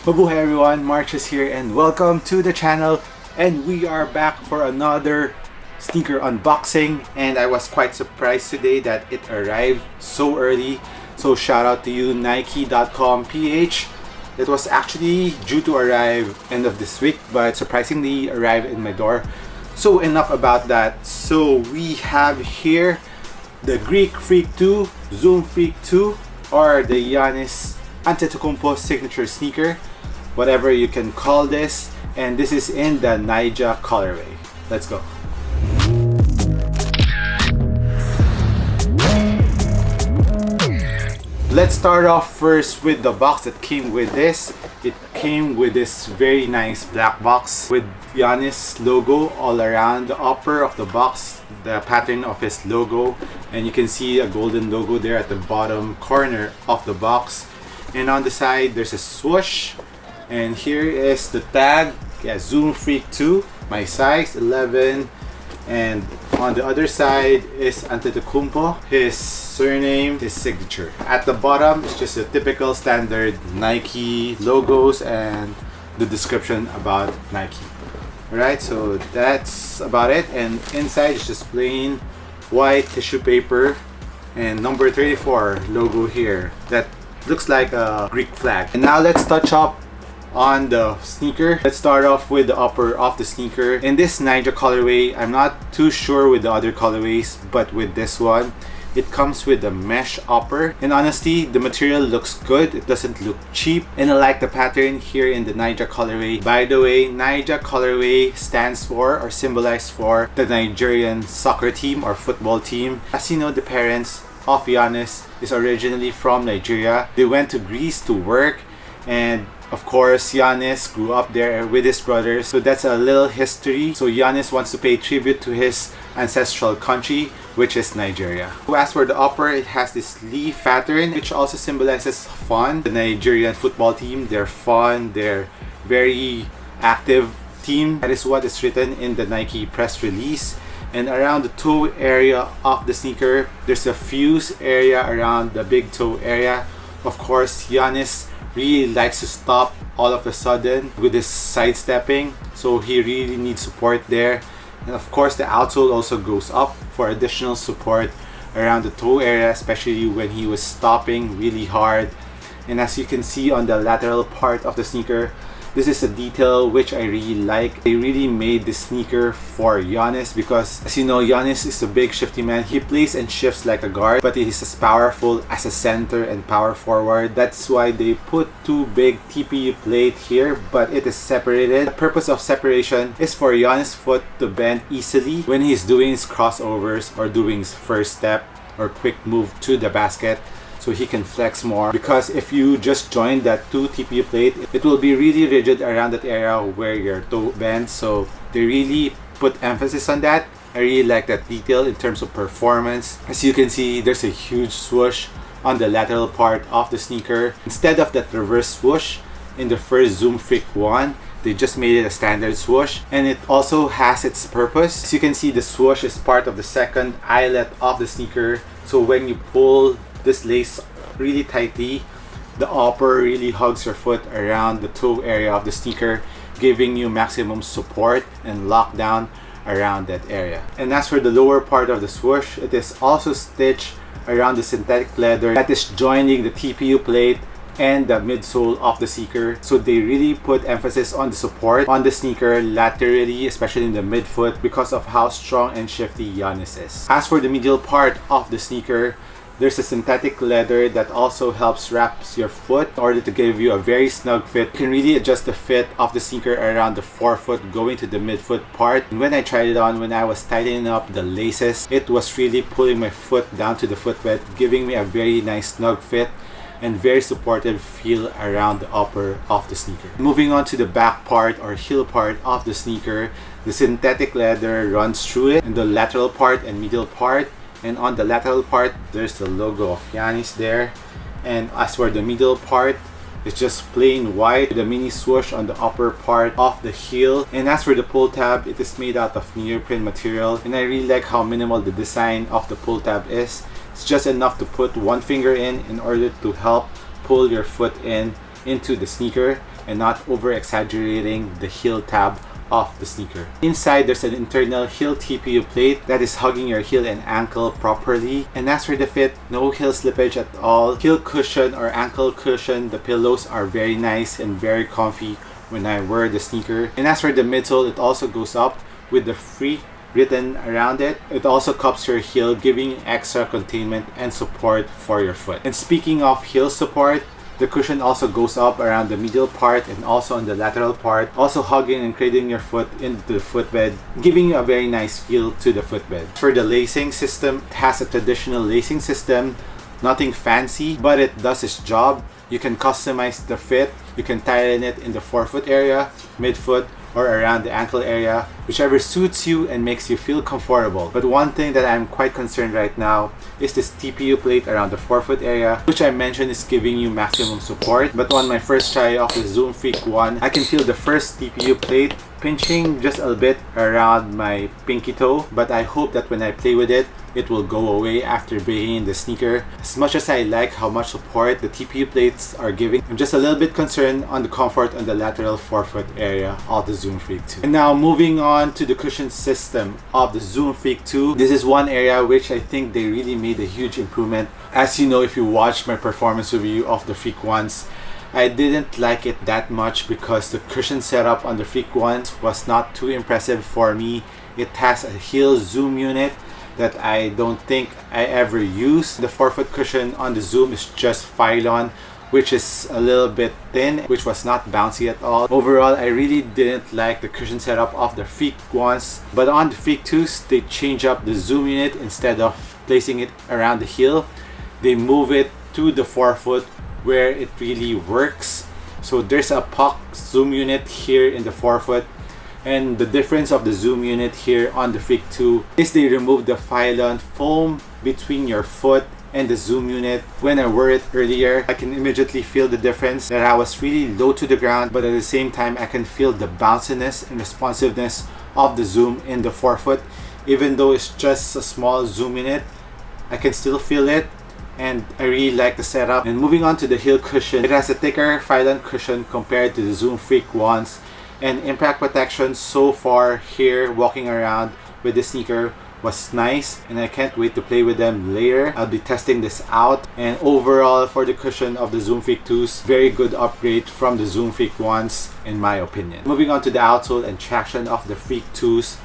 Mabuhay everyone, March is here and welcome to the channel, and we are back for another sneaker unboxing. And I was quite surprised today that it arrived so early, so shout out to you Nike.com PH. It was actually due to arrive end of this week, but surprisingly arrived in my door. So enough about that. So we have here the Greek Freak 2, Zoom Freak 2, or the Giannis Antetokounmpo signature sneaker, whatever you can call this, and this is in the Nyjah colorway. Let's go. Let's start off first with the box that came with this. It came with this very nice black box with Giannis logo all around the upper of the box, the pattern of his logo, and you can see a golden logo there at the bottom corner of the box. And on the side there's a swoosh, and here is the tag. Yeah, Zoom Freak 2, my size 11, and on the other side is Antetokounmpo, his surname, his signature. At the bottom is just a typical standard Nike logos and the description about Nike. Alright, so that's about it, and inside is just plain white tissue paper and number 34 logo here that looks like a Greek flag. And now let's touch up on the sneaker. Let's start off with the upper of the sneaker. In this Nyjah colorway, I'm not too sure with the other colorways, but with this one, it comes with a mesh upper, and honestly the material looks good. It doesn't look cheap, and I like the pattern here in the Nyjah colorway. By the way, Nyjah colorway stands for or symbolizes for the Nigerian soccer team or football team. As you know, the parents of Giannis is originally from Nigeria. They went to Greece to work, and of course Giannis grew up there with his brothers, so that's a little history. So Giannis wants to pay tribute to his ancestral country, which is Nigeria. So as for the upper, it has this leaf pattern which also symbolizes fun. The Nigerian football team, they're fun, they're very active team. That is what is written in the Nike press release. And around the toe area of the sneaker, there's a fuse area around the big toe area. Of course, Giannis really likes to stop all of a sudden with his sidestepping, so he really needs support there. And of course the outsole also goes up for additional support around the toe area, especially when he was stopping really hard. And as you can see on the lateral part of the sneaker, this is a detail which I really like. They really made this sneaker for Giannis because, as you know, Giannis is a big shifty man. He plays and shifts like a guard, but he's as powerful as a center and power forward. That's why they put two big TPU plate here, but it is separated. The purpose of separation is for Giannis' foot to bend easily when he's doing his crossovers or doing his first step or quick move to the basket, so he can flex more. Because if you just join that 2 TPU plate, it will be really rigid around that area where your toe bends, so they really put emphasis on that. I really like that detail in terms of performance. As you can see, there's a huge swoosh on the lateral part of the sneaker. Instead of that reverse swoosh in the first Zoom Freak 1, they just made it a standard swoosh, and it also has its purpose. As you can see, the swoosh is part of the second eyelet of the sneaker, so when you pull this lace really tightly, the upper really hugs your foot around the toe area of the sneaker, giving you maximum support and lockdown around that area. And as for the lower part of the swoosh, it is also stitched around the synthetic leather that is joining the TPU plate and the midsole of the sneaker. So they really put emphasis on the support on the sneaker laterally, especially in the midfoot, because of how strong and shifty Giannis is. As for the medial part of the sneaker, there's a synthetic leather that also helps wrap your foot in order to give you a very snug fit. You can really adjust the fit of the sneaker around the forefoot going to the midfoot part. And when I tried it on, when I was tightening up the laces, it was really pulling my foot down to the footbed, giving me a very nice snug fit and very supportive feel around the upper of the sneaker. Moving on to the back part or heel part of the sneaker, the synthetic leather runs through it in the lateral part and medial part. And on the lateral part, there's the logo of Giannis there. And as for the middle part, it's just plain white with a mini swoosh on the upper part of the heel. And as for the pull tab, it is made out of neoprene material, and I really like how minimal the design of the pull tab is. It's just enough to put one finger in order to help pull your foot into the sneaker. and not over exaggerating the heel tab of the sneaker. Inside, there's an internal heel TPU plate that is hugging your heel and ankle properly. And as for the fit, no heel slippage at all. Heel cushion or ankle cushion, the pillows are very nice and very comfy when I wear the sneaker. And as for the midsole, it also goes up with the free written around it. It also cups your heel, giving extra containment and support for your foot. And speaking of heel support, the cushion also goes up around the medial part and also on the lateral part, also hugging and cradling your foot into the footbed, giving you a very nice feel to the footbed. For the lacing system, it has a traditional lacing system, nothing fancy, but it does its job. You can customize the fit. You can tighten it in the forefoot area, midfoot, or around the ankle area, whichever suits you and makes you feel comfortable. But one thing that I'm quite concerned right now is this TPU plate around the forefoot area, which I mentioned is giving you maximum support. But on my first try of the Zoom Freak 1, I can feel the first TPU plate pinching just a bit around my pinky toe, but I hope that when I play with it, it will go away after breaking the sneaker. As much as I like how much support the TPU plates are giving, I'm just a little bit concerned on the comfort on the lateral forefoot area of the Zoom Freak 2. And now moving on to the cushion system of the Zoom Freak 2. This is one area which I think they really made a huge improvement. As you know, if you watched my performance review of the Freak 1s, I didn't like it that much because the cushion setup on the Freak 1s was not too impressive for me. It has a heel zoom unit that I don't think I ever use. The forefoot cushion on the Zoom is just Phylon, which is a little bit thin, which was not bouncy at all. Overall, I really didn't like the cushion setup of the Freak 1s, but on the Freak 2s, they change up the zoom unit. Instead of placing it around the heel, they move it to the forefoot where it really works. So there's a puck zoom unit here in the forefoot, and the difference of the zoom unit here on the Freak 2 is they remove the Phylon foam between your foot and the zoom unit. When I wore it earlier, I can immediately feel the difference, that I was really low to the ground, but at the same time I can feel the bounciness and responsiveness of the zoom in the forefoot. Even though it's just a small zoom unit, I can still feel it, and I really like the setup. And moving on to the heel cushion, it has a thicker Phylon cushion compared to the Zoom Freak 1s, and impact protection so far here walking around with the sneaker was nice, and I can't wait to play with them later. I'll be testing this out. And overall, for the cushion of the Zoom Freak 2s, very good upgrade from the Zoom Freak 1s in my opinion. Moving on to the outsole and traction of the Freak 2s,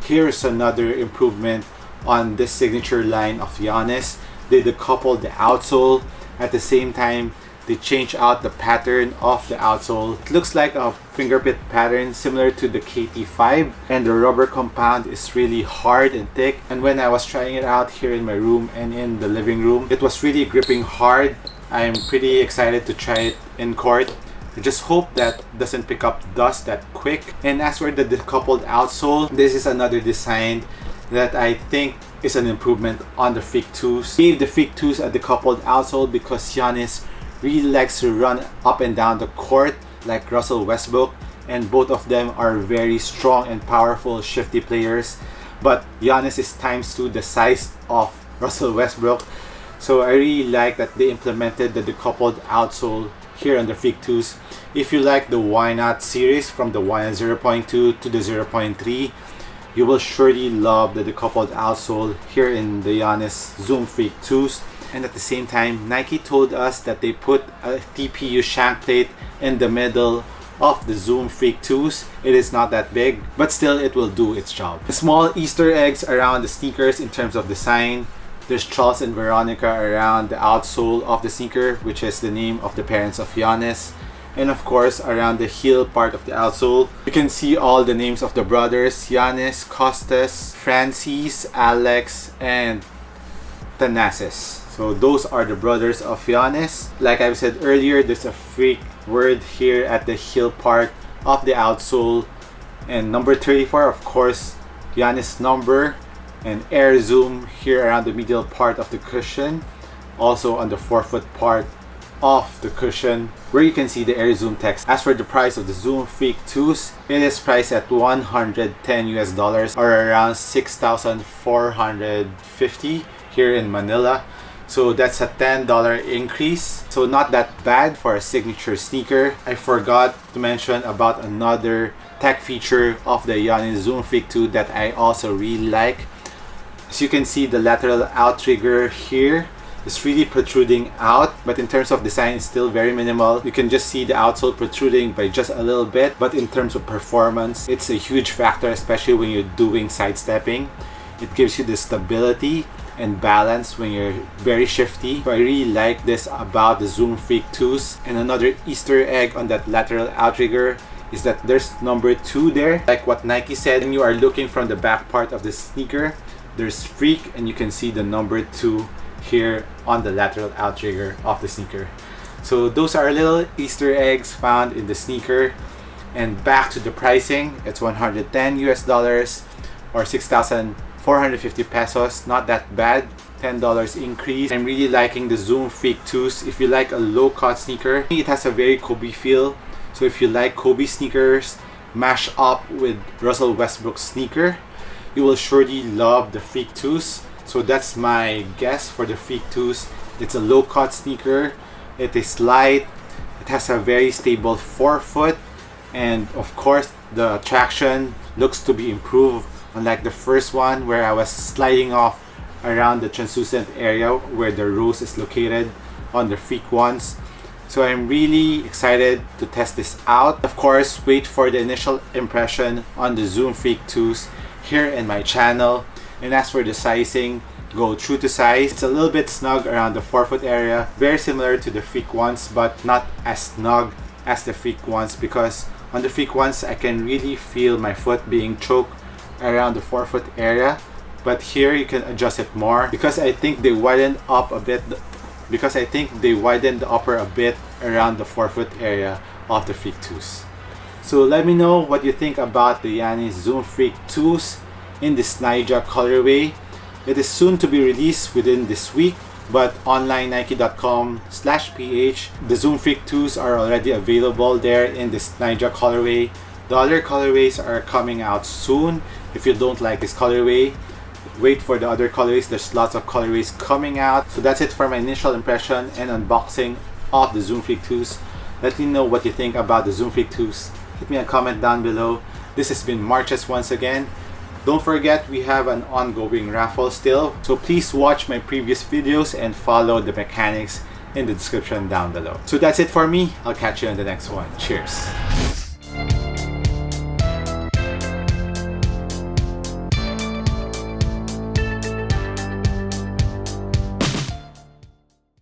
here's another improvement on this signature line of Giannis. They decoupled the outsole. At the same time, they changed out the pattern of the outsole. It looks like a fingerprint pattern similar to the KT5, and the rubber compound is really hard and thick. And when I was trying it out here in my room and in the living room, it was really gripping hard. I'm pretty excited to try it in court. I just hope that doesn't pick up dust that quick. And as for the decoupled outsole, this is another design that I think is an improvement on the Freak 2s. Gave the Freak 2s a decoupled outsole because Giannis really likes to run up and down the court like Russell Westbrook, and both of them are very strong and powerful shifty players, but Giannis is ×2 the size of Russell Westbrook. So I really like that they implemented the decoupled outsole here on the Freak 2s. If you like the Why Not series from the Why Not 0.2 to the 0.3, you will surely love the decoupled outsole here in the Giannis Zoom Freak 2s. And at the same time, Nike told us that they put a TPU shank plate in the middle of the Zoom Freak 2s. It is not that big, but still it will do its job. The small Easter eggs around the sneakers in terms of design. There's Charles and Veronica around the outsole of the sneaker, which is the name of the parents of Giannis. And of course, around the heel part of the outsole, you can see all the names of the brothers: Giannis, Costas, Francis, Alex, and Thanasis. So those are the brothers of Giannis. Like I've said earlier, there's a freak word here at the heel part of the outsole. And number 34, of course, Giannis number, and air zoom here around the medial part of the cushion. Also on the forefoot part of the cushion, where you can see the air zoom text. As for the price of the Zoom Freak 2s, it is priced at $110 or around 6,450 here in Manila. So that's a $10 increase. So not that bad for a signature sneaker. I forgot to mention about another tech feature of the Yanni Zoom Freak 2 that I also really like. As you can see, the lateral outrigger here is really protruding out, but in terms of design, it's still very minimal. You can just see the outsole protruding by just a little bit, but in terms of performance, it's a huge factor, especially when you're doing sidestepping. It gives you the stability and balance when you're very shifty. So I really like this about the Zoom Freak 2s. And another Easter egg on that lateral outrigger is that there's number 2 there. Like what Nike said, when you are looking from the back part of the sneaker, there's Freak, and you can see the number 2 here on the lateral outrigger of the sneaker. So those are little Easter eggs found in the sneaker. And back to the pricing, it's $110 US or 6,450 pesos. Not that bad. $10 increase. I'm really liking the Zoom Freak 2s. If you like a low cut sneaker, it has a very Kobe feel. So if you like Kobe sneakers mashed up with Russell Westbrook's sneaker, you will surely love the Freak 2s. So that's my guess for the Freak 2s. It's a low cut sneaker. It is light. It has a very stable forefoot, and of course the traction looks to be improved, unlike the first one where I was sliding off around the translucent area where the rose is located on the Freak ones. So I'm really excited to test this out. Of course, wait for the initial impression on the Zoom Freak 2s here in my channel. And as for the sizing, go true to size. It's a little bit snug around the forefoot area, very similar to the Freak ones, but not as snug as the Freak ones, because on the Freak ones I can really feel my foot being choked around the forefoot area, but here you can adjust it more because I think they widened up a bit, because I think they widened the upper a bit around the forefoot area of the Freak 2s. So let me know what you think about the Yanni Zoom Freak 2s in this Naija colorway. It is soon to be released within this week, but online nike.com/ph, the Zoom Freak 2s are already available there in this Naija colorway. The other colorways are coming out soon. If you don't like this colorway, wait for the other colorways. There's lots of colorways coming out. So that's it for my initial impression and unboxing of the Zoom Freak 2s. Let me know what you think about the Zoom Freak 2s. Hit me a comment down below. This has been Marches once again. Don't forget, we have an ongoing raffle still, so please watch my previous videos and follow the mechanics in the description down below. So that's it for me. I'll catch you in the next one. Cheers.